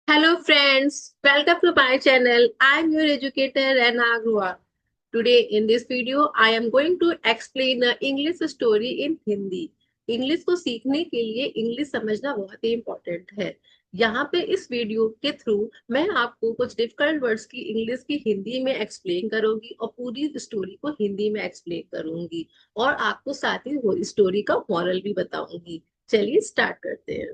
Hello friends, welcome to my channel. I am your educator Anagruwa. Today in this video I am going to explain a English story in Hindi. English को सीखने के लिए English समझना बहुत ही important है। यहाँ पे इस वीडियो के थ्रू मैं आपको कुछ डिफिकल्ट वर्ड्स की इंग्लिश की हिंदी में एक्सप्लेन करूंगी और पूरी स्टोरी को हिंदी में एक्सप्लेन करूंगी और आपको साथ ही वो स्टोरी का मॉरल भी बताऊंगी। चलिए स्टार्ट करते हैं।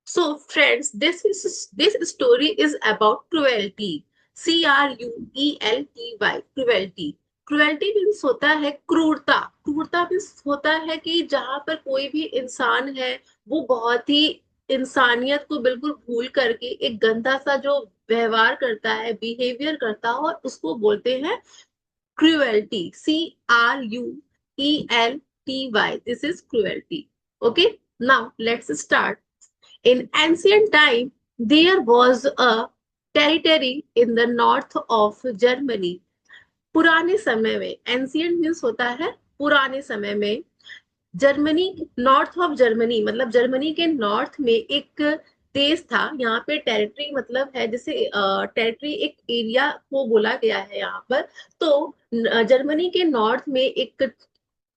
So, friends, this story is about cruelty. Cruelty. Cruelty. Cruelty means होता है क्रूरता। क्रूरता means होता है कि जहां पर कोई भी इंसान है वो बहुत ही इंसानियत को बिल्कुल भूल करके एक गंदा सा जो व्यवहार करता है, बिहेवियर करता है, और उसको बोलते हैं cruelty. Cruelty. This is cruelty. Okay, now let's start. In ancient time, there was a territory in the north of Germany. पुराने समय में, एंशियंट मीन्स होता है पुराने समय में, जर्मनी, नॉर्थ ऑफ जर्मनी मतलब जर्मनी के नॉर्थ में एक देश था। यहाँ पे टेरिटरी मतलब है, जैसे टेरिटरी एक एरिया को बोला गया है यहाँ पर। तो जर्मनी के नॉर्थ में एक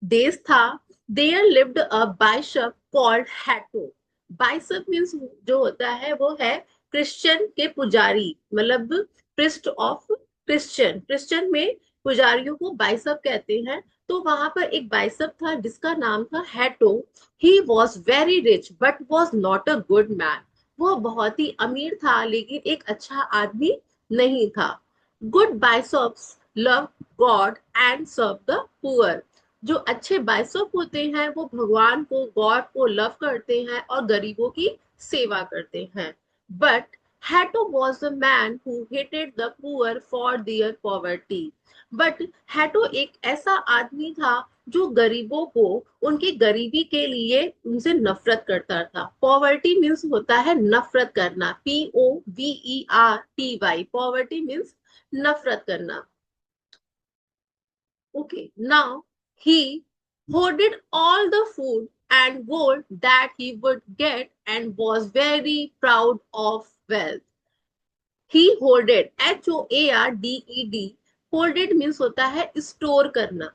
देश था। There lived a bishop called Hatto. Bishop means जो होता है वो है क्रिश्चियन के पुजारी, मतलब प्रिस्ट ऑफ क्रिश्चियन। क्रिश्चियन में पुजारियों को बाइशप कहते हैं। तो वहां पर एक बाइशप था जिसका नाम था Hatto. He was very rich but was not a good man. वो बहुत ही अमीर था लेकिन एक अच्छा आदमी नहीं था। Good bishops love God and serve the poor. जो अच्छे बाइशप होते हैं वो भगवान को, गॉड को लव करते हैं और गरीबों की सेवा करते हैं। But Hatto was a man who hated the poor for their poverty. But Hatto एक ऐसा आदमी था जो गरीबों को उनकी गरीबी के लिए उनसे नफरत करता था। पॉवर्टी मीन्स होता है नफरत करना। POVERTY। पॉवर्टी मीन्स नफरत करना। Okay, now he hoarded all the food and gold that he would get and was very proud of wealth. He hoarded, HOARDED. Hoarded means होता है स्टोर करना।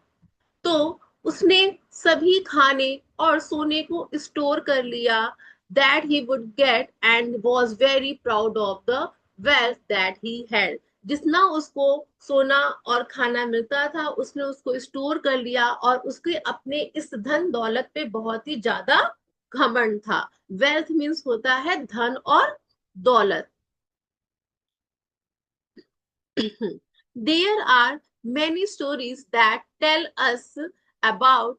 तो उसने सभी खाने और सोने को स्टोर कर लिया। That he would get and was very proud of the wealth that he had. जितना उसको सोना और खाना मिलता था उसने उसको स्टोर कर लिया और उसके अपने इस धन दौलत पे बहुत ही ज्यादा घमंड था। वेल्थ मीन्स होता है धन और दौलत। There are many stories that tell us about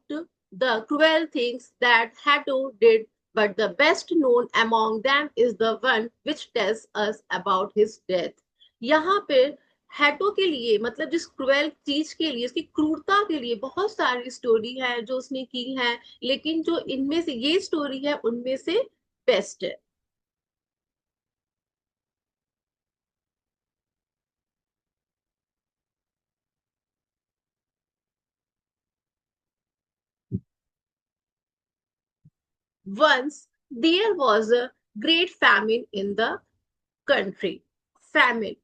the cruel things that Hatto did, but the best known among them is the one which tells us about his death. यहाँ पे हैटो के लिए मतलब जिस क्रूएल चीज के लिए, उसकी क्रूरता के लिए बहुत सारी स्टोरी है जो उसने की है, लेकिन जो इनमें से ये स्टोरी है उनमें से बेस्ट है। Once there was a great famine in the country. Famine,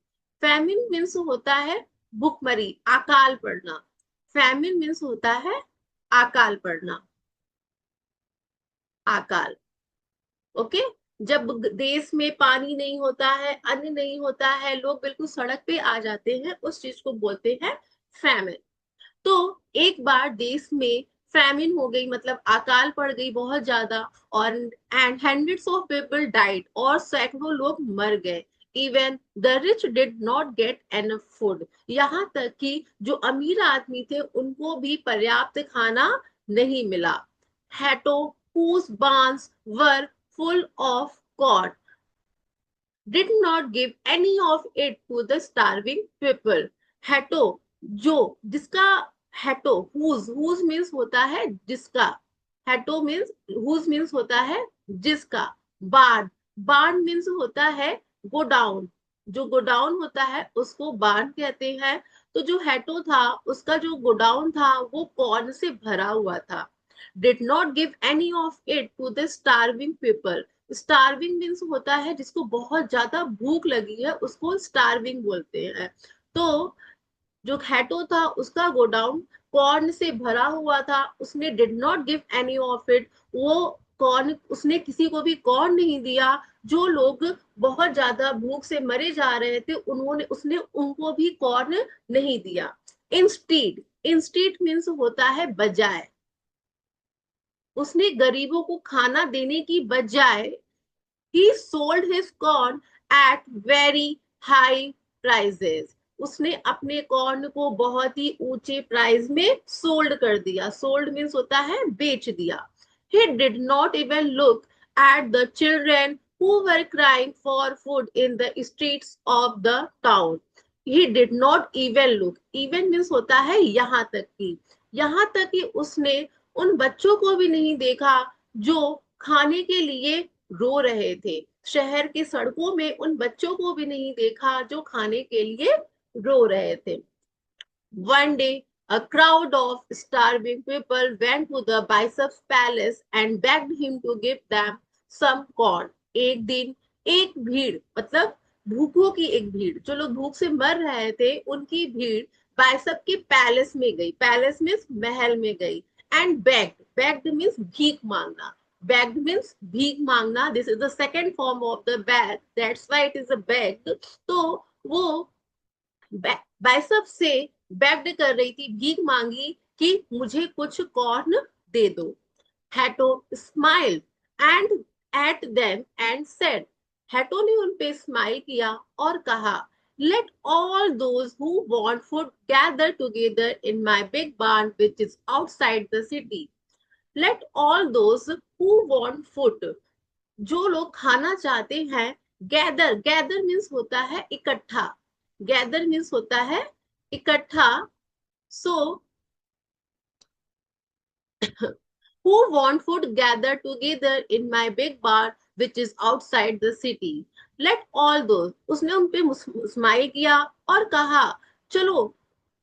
famine means होता है भुखमरी, अकाल पड़ना। फैमिन मीन्स होता है अकाल पड़ना, अकाल। ओके, जब देश में पानी नहीं होता है, अन्न नहीं होता है, लोग बिल्कुल सड़क पे आ जाते हैं, उस चीज को बोलते हैं फैमिन। तो एक बार देश में फैमिन हो गई, मतलब अकाल पड़ गई बहुत ज्यादा, और and hundreds of people died, और सैकड़ों लोग मर गए। Even the rich did not get enough food. यहाँ तक कि जो अमीर आदमी थे उनको भी पर्याप्त खाना नहीं मिला। हैटो whose barns were full of corn did not give any of it to the starving people. हैटो, जो जिसका, हैटो whose मीन्स होता है जिसका, हैटो मीन्स whose मीन्स होता है जिसका। बार्न, बार्न मीन्स होता है गोडाउन। जो गोडाउन होता है उसको बार्न कहते हैं। तो जो हेटो था उसका जो गोडाउन था वो कॉर्न से भरा हुआ था. Did not give any of it to the starving people. Starving means होता है जिसको बहुत ज्यादा भूख लगी है, उसको स्टार्विंग बोलते हैं. तो जो हैटो था उसका गोडाउन कॉर्न से भरा हुआ था, उसने did not give any of it, वो कॉर्न उसने किसी को भी कॉर्न नहीं दिया. जो लोग बहुत ज्यादा भूख से मरे जा रहे थे उन्होंने उसने उनको भी कॉर्न नहीं दिया. इंस्टीड, इंस्टीड मीन्स होता है बजाय. उसने गरीबों को खाना देने की बजाय he sold his corn at very high prices. उसने अपने कॉर्न को बहुत ही ऊंचे प्राइस में सोल्ड कर दिया. सोल्ड मीन्स होता है बेच दिया. He did not even look at the children who were crying for food in the streets of the town. He did not even look. Even means होता है यहाँ तक की. यहाँ तक कि उसने उन बच्चों को भी नहीं देखा जो खाने के लिए रो रहे थे. शहर की सड़कों में उन बच्चों को भी नहीं देखा जो खाने के लिए रो रहे थे. One day, a crowd of starving people went to the bishop's palace and begged him to give them some corn. एक दिन एक भीड़, मतलब भूखों की एक भीड़, जो लोग भूख से मर रहे थे उनकी भीड़ बाइसप के पैलेस में गई. पैलेस मीन्स महल में गई. एंड बेग्ड, बेग्ड मीन्स भीख मांगना. begged means भीख मांगना. This is the second form of the beg, that's why it is a begged. तो वो बाइसेप से बेग्ड कर रही थी, भीख मांगी कि मुझे कुछ कॉर्न दे दो. Hatto smile and ate them and said. Hatto ने उन पे स्माइल किया और कहा, let all those who want food gather together in my big barn which is outside the city. Let all those who want food, जो लोग खाना चाहते हैं, गैदर, गैदर मीन्स होता है इकट्ठा. गैदर मीन्स होता है इकट्ठा. सो who want food gather together in my big barn which is outside the city. Let all those, उसने उन पे स्माइल किया और कहा, चलो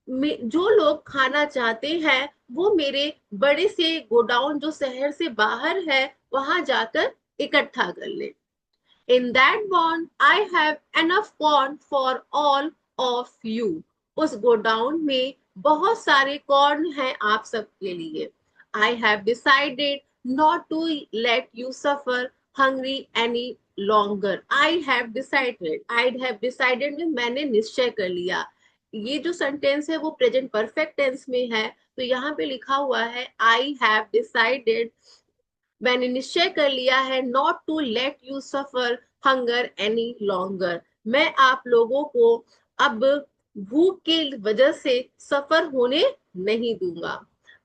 जो लोग खाना चाहते हैं वो मेरे बड़े से गोडाउन जो शहर से बाहर है वहां जाकर इकट्ठा कर ले. In that barn, I have enough corn for all of you. उस गोडाउन में बहुत सारे कॉर्न हैं आप सबके लिए. I have decided not to let you suffer hungry any longer. I have decided. I have decided में मैंने निश्चय कर लिया. ये जो सेंटेंस है वो प्रेजेंट परफेक्ट टेंस में है. तो यहाँ पे लिखा हुआ है I have decided, मैंने निश्चय कर लिया है, not to let you suffer hunger any longer. मैं आप लोगों को अब भूख के वजह से सफर होने नहीं दूंगा.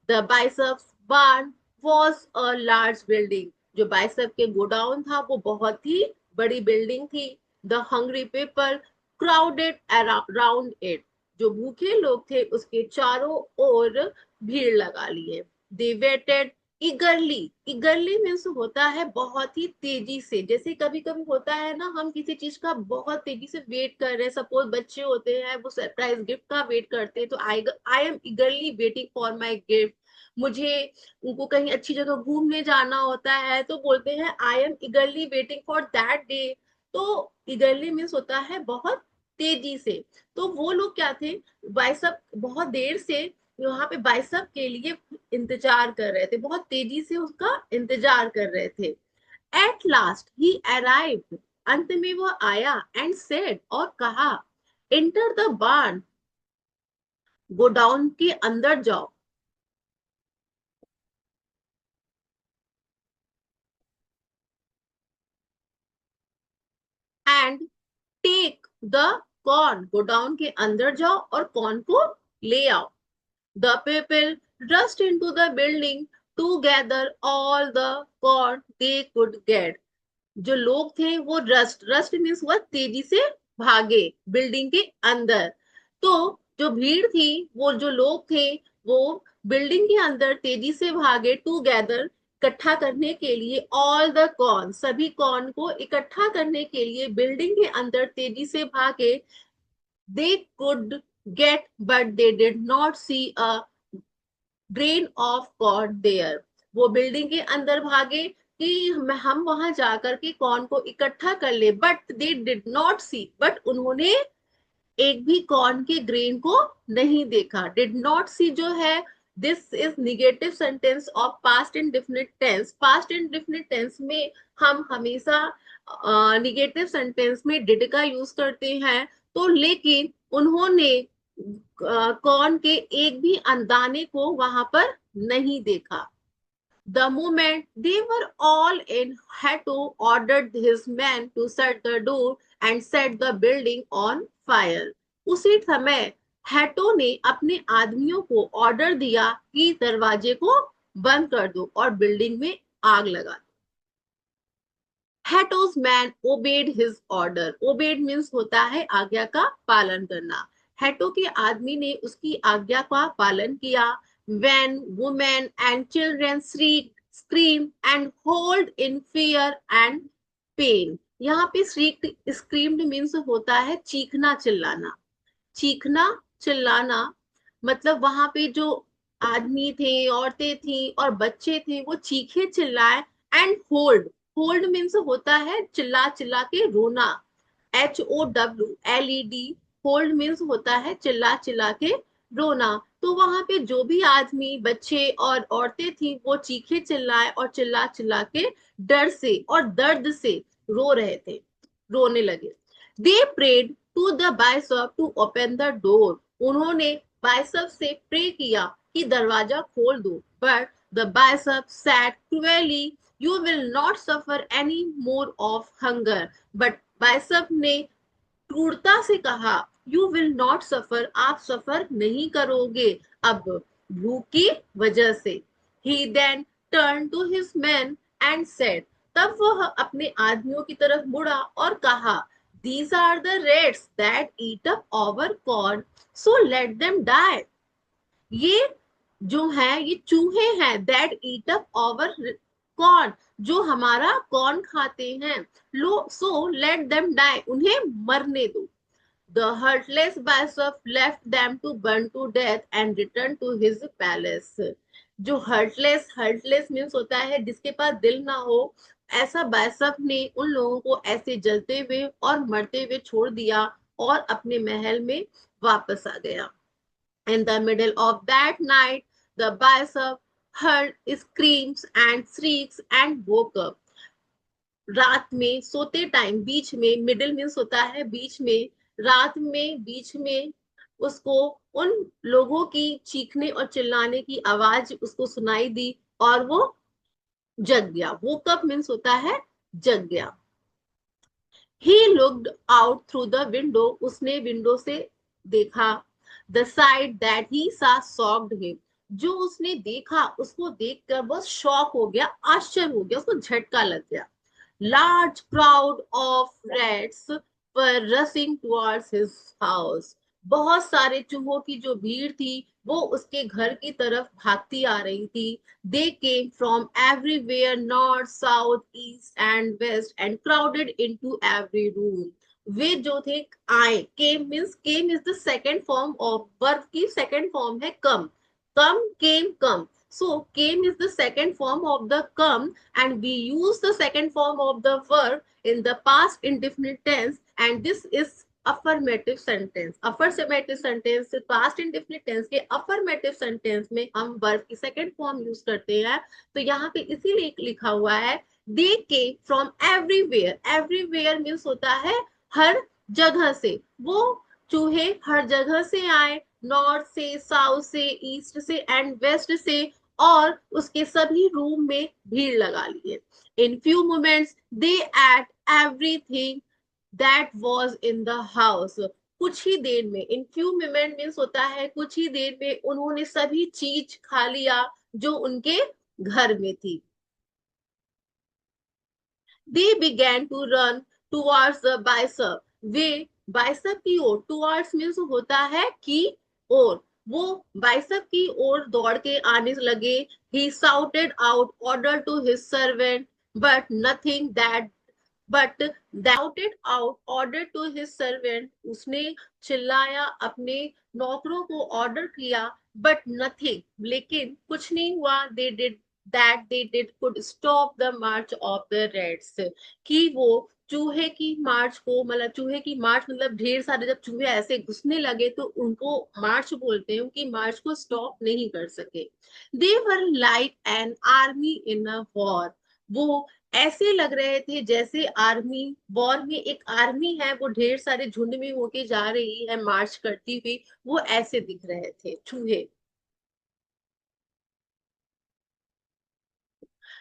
The bishop's barn was a large building. जो बाइसेप के गोडाउन था वो बहुत ही बड़ी बिल्डिंग थी. The hungry people crowded around it. जो भूखे लोग थे उसके चारों ओर भीड़ लगा लिए. They waited eagerly. Eagerly means होता है बहुत ही तेजी से. जैसे कभी कभी होता है ना, हम किसी चीज का बहुत तेजी से वेट कर रहे हैं. सपोज बच्चे होते हैं वो सरप्राइज गिफ्ट का वेट करते हैं, तो I am eagerly waiting for my gift. मुझे उनको कहीं अच्छी जगह घूमने जाना होता है तो बोलते हैं I am eagerly waiting for that day. तो इगरली मीन्स होता है बहुत तेजी से. तो वो लोग क्या थे, बाइसेप बहुत देर से वहां पे बाइसेप के लिए इंतजार कर रहे थे, बहुत तेजी से उसका इंतजार कर रहे थे. At last he arrived. अंत में वो आया. एंड सेड, और कहा, एंटर द बार्न. गोडाउन के अंदर जाओ. And take the corn. Godown के अंदर जाओ और कॉर्न को ले आओ. The people rushed into the building to gather all the corn they could get. जो लोग थे वो रस्ट मीन्स हुआ तेजी से भागे बिल्डिंग के अंदर. तो जो भीड़ थी, वो जो लोग थे वो बिल्डिंग के अंदर तेजी से भागे. टू गैदर, इकट्ठा करने के लिए. ऑल द कॉर्न, सभी कॉर्न को इकट्ठा करने के लिए बिल्डिंग के अंदर तेजी से भागे. They could get, but they did not see a grain of corn there. वो बिल्डिंग के अंदर भागे कि हम वहां जाकर के कॉर्न को इकट्ठा कर ले, but they did not see, but उन्होंने एक भी कॉर्न के ग्रेन को नहीं देखा. डिड नॉट सी जो है, this is negative sentence of past indefinite tense. Past indefinite tense में हम हमेशा निगेटिव सेंटेंस में डिड का यूज करते हैं. तो लेकिन उन्होंने कॉर्न के एक भी दाने को वहां पर नहीं देखा. The moment they were all in, Hatto ordered his men to shut the door and set the building on fire. उसी समय हैटो ने अपने आदमियों को ऑर्डर दिया कि दरवाजे को बंद कर दो और बिल्डिंग में आग लगा दो. Hatto's man obeyed his order. Obeyed means होता है आज्ञा का पालन करना. हैटो के आदमी ने उसकी आज्ञा का पालन किया. When women and children shrieked, screamed and howled in fear and pain. यहाँ पे shrieked, screamed means होता है चीखना चिल्लाना. चीखना चिल्लाना मतलब वहां पे जो आदमी थे, औरतें थी और बच्चे थे, वो चीखे चिल्लाए. एंड होल्ड, होल्ड मीन्स होता है चिल्ला चिल्ला के रोना. HOWLED, होल्ड मीन्स होता है चिल्ला चिल्ला के रोना. तो वहां पे जो भी आदमी, बच्चे और औरतें थी, वो चीखे चिल्लाए और चिल्ला चिल्ला के डर से और दर्द से रो रहे थे, रोने लगे. They prayed to the bishop to open the door. उन्होंने बाइशप से प्रे किया कि दरवाजा खोल दो. But the bishop said cruelly, you will not suffer any more of hunger. But bishop ने क्रूरता से कहा, यू विल नॉट सफर, आप सफर नहीं करोगे अब भूख की वजह से. He then turn to his man and said, तब वह अपने आदमियों की तरफ मुड़ा और कहा, these are the rats that eat up our corn, so let them die. ये जो है ये चूहे हैं, that eat up our corn, जो हमारा कॉर्न खाते हैं. लो, so let them die, उन्हें मरने दो. The heartless bishop left them to burn to death and returned to his palace. जो heartless, heartless means होता है जिसके पास दिल ना हो, ऐसा बाइसप ने उन लोगों को ऐसे जलते हुए और मरते हुए छोड़ दिया और अपने महल में वापस आ गया. In the middle of that night, the bishop heard screams and shrieks and woke up. रात में सोते टाइम, बीच में, मिडिल मीन्स होता है बीच में, रात में बीच में उसको उन लोगों की चीखने और चिल्लाने की आवाज उसको सुनाई दी और वो जग गया. वो कब मीन्स होता है जग गया. He looked out through the window, उसने विंडो से देखा. The sight that he saw shocked him, जो उसने देखा उसको देखकर वो शॉक हो गया, आश्चर्य हो गया, उसको झटका लग गया. Large crowd of rats were rushing towards his house. बहुत सारे चूहों की जो भीड़ थी वो उसके घर की तरफ भागती आ रही थी. They came from everywhere, north, south, east and west, and crowded into every room. वे जो थे आए, came means, came is the second form of verb की second form है come. Come, came, come. So came is the second form of the come, and we use the second form of the verb in the past indefinite tense, and this is affirmative sentence. Affirmative sentence past indefinite tense के affirmative sentence में हम verb की second form use करते हैं. तो यहाँ पे इसीलिए लिखा हुआ है they came from everywhere. Everywhere means होता है हर जगह से. वो चूहे हर जगह से आए, नॉर्थ से, साउथ से, ईस्ट से एंड वेस्ट से, और उसके सभी रूम में भीड़ लगा लिए. In few moments they at everything that was in the house. कुछ ही देर में, इन फ्यू मोमेंट मीन्स होता है कुछ ही देर में, उन्होंने सभी चीज खा लिया जो उनके घर में थी. They began to run towards the bicep. वे बाइसेप की ओर, टुवर्ड्स मीन्स होता है की ओर, वो बाइसेप की ओर दौड़ के आने लगे. He shouted out order to his servant, but nothing that but doubted out order to his servant, उसने चिल्लाया, अपने नौकरों को ऑर्डर किया, बट नथिंग, लेकिन कुछ नहीं हुआ। They did could stop the March of the Reds, कि वो चूहे की मार्च को, मतलब चूहे की मार्च मतलब ढेर सारे जब चूहे ऐसे घुसने लगे तो उनको मार्च बोलते हैं, उनकी मार्च को स्टॉप नहीं कर सके। They were like an army in a war, वो ऐसे लग रहे थे जैसे आर्मी, वॉर में एक आर्मी है वो ढेर सारे झुंड में होके जा रही है मार्च करती हुई, वो ऐसे दिख रहे थे चूहे।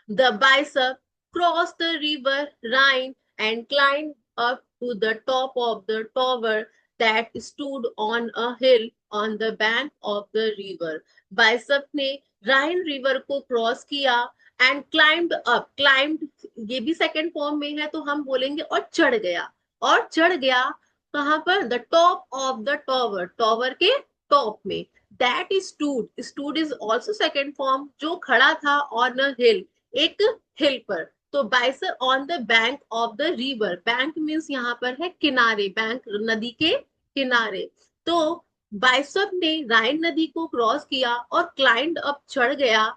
The bishop crossed the river Rhine and climbed up to the top of the tower that stood on a hill on the bank of the river. Bishop ने राइन रिवर को क्रॉस किया एंड क्लाइम्ड अप, क्लाइम्ड ये भी second form में है तो हम बोलेंगे और चढ़ गया, और चढ़ गया कहाँ पर, the top of the tower, tower के टॉप में। That is stood, stood is also second form, जो खड़ा था ऑन अ हिल, एक हिल पर। तो bishop on the bank of the river, bank means यहाँ पर है किनारे, बैंक नदी के किनारे। तो बाइसप ने राइन नदी को क्रॉस किया और क्लाइंड अप, चढ़ गया,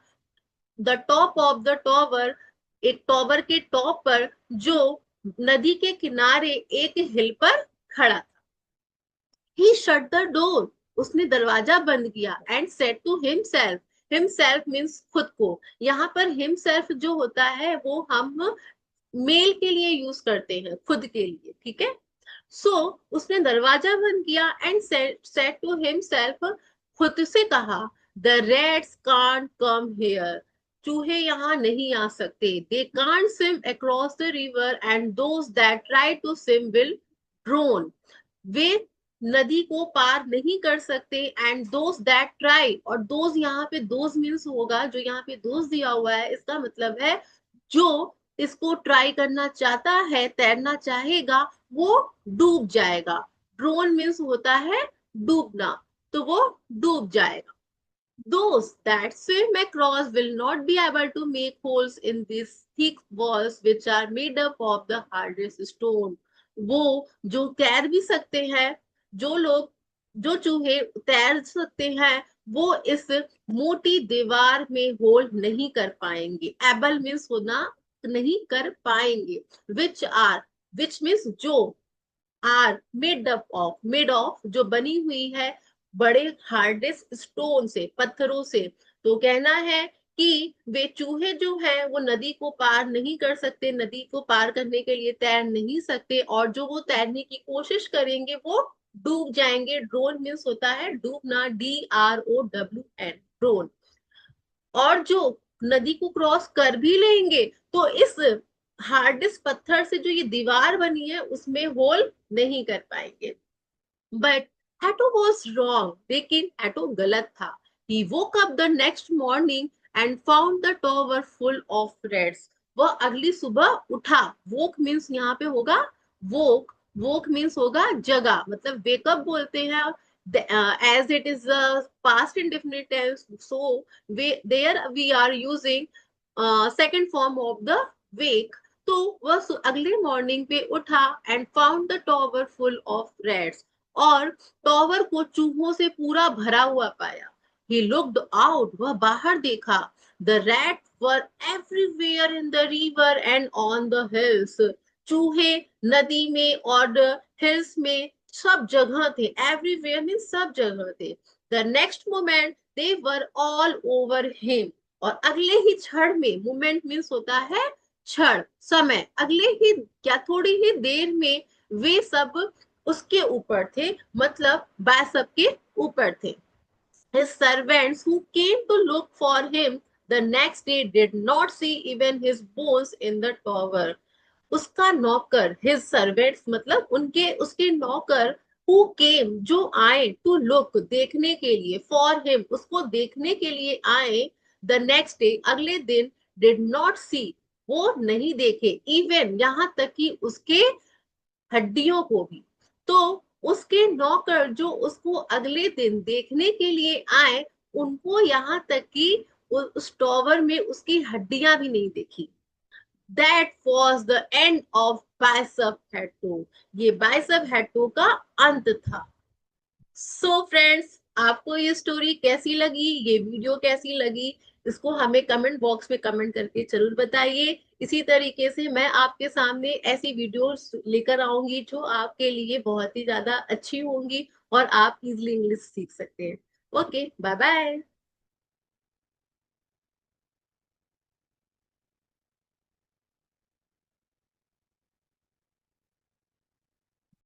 the top of the tower, एक टॉवर के टॉप पर जो नदी के किनारे एक हिल पर खड़ा था। ही शट द डोर, उसने दरवाजा बंद किया, and said to himself, himself means खुद को, यहाँ पर हिमसेल्फ जो होता है वो हम मेल के लिए यूज करते हैं, खुद के लिए, ठीक है। सो उसने दरवाजा बंद किया एंड सेड टू हिमसेल्फ, खुद से कहा, the rats can't come here, चूहे यहाँ नहीं आ सकते, they can't swim across the river and those that try to swim will drown, वे नदी को पार नहीं कर सकते, एंड दोज दैट ट्राई, और दोज यहाँ पे दोज मीन्स होगा, जो यहाँ पे दोज दिया हुआ है इसका मतलब है जो इसको ट्राई करना चाहता है, तैरना चाहेगा, वो डूब जाएगा। ड्रोन मीन्स होता है डूबना, तो वो डूब जाएगा। Those that swim across will not be able to make holes in these thick walls which are made up of the hardest stone. वो जो तैर भी सकते हैं, जो लोग, जो चूहे तैर सकते हैं, वो इस मोटी दीवार में होल नहीं कर पाएंगे। एबल मीन्स होना, नहीं कर पाएंगे। विच आर, विच मीन्स जो, आर मेड ऑफ जो बनी हुई है बड़े हार्डेस्ट स्टोन से, पत्थरों से। तो कहना है कि वे चूहे जो है वो नदी को पार नहीं कर सकते, नदी को पार करने के लिए तैर नहीं सकते, और जो वो तैरने की कोशिश करेंगे वो डूब जाएंगे। ड्रोन मीन्स होता है डूबना, DROWN, ड्रोन। और जो नदी को क्रॉस कर भी लेंगे तो इस हार्डेस्ट पत्थर से जो ये दीवार बनी है उसमें होल नहीं कर पाएंगे। बट एटो वॉज रॉन्ग, लेकिन एटो गलत था। He woke up the next morning and found the tower full of rats, वह अगली सुबह उठा, वोक मीन्स यहाँ पे होगा वोक, वोक मीन्स होगा जगह, मतलब वेकअप बोलते हैं, as it is a past indefinite tense, so there we are using second form of the wake। तो वह अगले मॉर्निंग पे उठा and found the tower full of rats, और टॉवर को चूहों से पूरा भरा हुआ पाया। ही लुक्ड आउट, वह बाहर देखा, the rat were everywhere in the river and on the hills, चूहे नदी में और हिल्स में सब जगह थे, एवरीवेयर मीन सब जगह थे। The next moment they were all over him, और अगले ही क्षण में, मोमेंट मीन्स होता है क्षण, समय, अगले ही क्या थोड़ी ही देर में वे सब उसके ऊपर थे, मतलब बासप के ऊपर थे। His servants who came to look for him the next day did not see even his bones in the tower। उसका नौकर, हिज सर्वेंट्स मतलब उनके, उसके नौकर, हु केम जो आए, टू लुक देखने के लिए, फॉर हिम उसको देखने के लिए आए, द नेक्स्ट डे अगले दिन, डिड नॉट सी वो नहीं देखे, इवन यहाँ तक कि उसके हड्डियों को भी। तो उसके नौकर जो उसको अगले दिन देखने के लिए आए, उनको यहाँ तक कि उस टॉवर में उसकी हड्डियां भी नहीं देखी। That was the end of bishop Hatto. ये बाइसेप हेटो का अंत था। सो फ्रेंड्स, आपको ये स्टोरी कैसी लगी, ये वीडियो कैसी लगी, इसको हमें कमेंट बॉक्स में कमेंट करके जरूर बताइए। इसी तरीके से मैं आपके सामने ऐसी वीडियोस लेकर आऊंगी जो आपके लिए बहुत ही ज्यादा अच्छी होंगी और आप इजिली इंग्लिश सीख सकते हैं। Okay, bye bye.